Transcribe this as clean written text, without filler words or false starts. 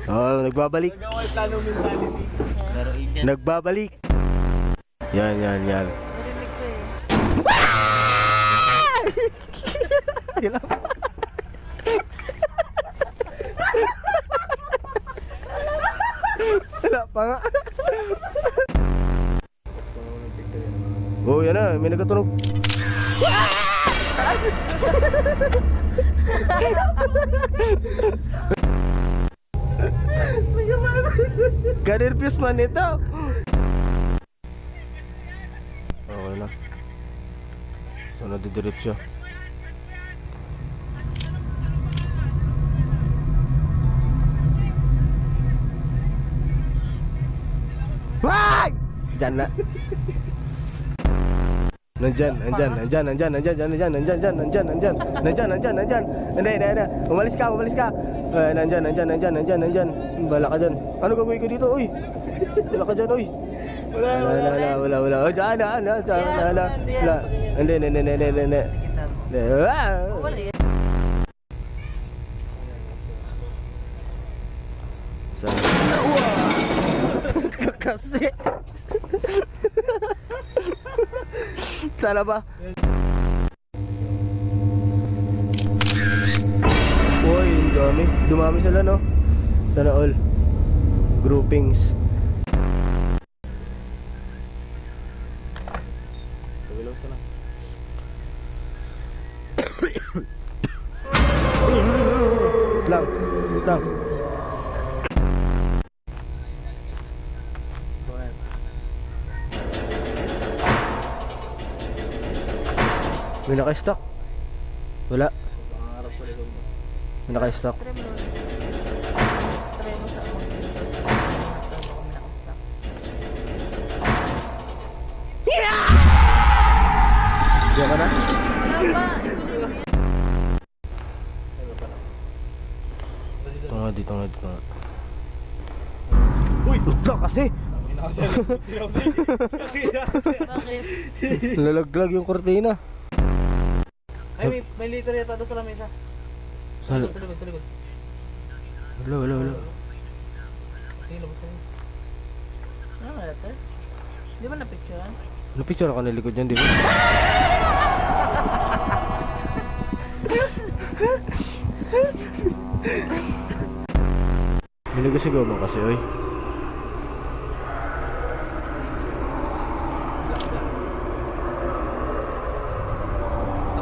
Oh, nagbabalik. Nagbabalik. Yan. Narinig ko eh. Wala pa nga. Oh, yan na. May nagkatunog. Ka-nervous man ito. Okay na. So, nadidiretso. Why? Diyan na. Nandyan. Hindi. Umalis ka. Nandyan. Bala ka dyan. Ano gagawin ko dito, uy? Bala ka dyan, uy. Wala. Oh, dyan. Hindi. Wala yan. Kasi sana ba? Uy, ang dami. Dumami sila, no? Sana all groupings. Tabilaw sana. Lang. May naka-stock? Wala. May naka-stock. Try mo sa ako. Baka may nakastock. Diyan ka na? Wala pa. Dito nga. Uy! Utla kasi! Bakit? Lalaglag yung kortina. Ay, may liter yata doon sa lamesa. Saan? Tuligod. Wala. Sige, labas kayo. Ano nga letter? Di ba na-picturean? Napicture ako na likod niyan, di ba? May nagasigaw mo kasi, oy.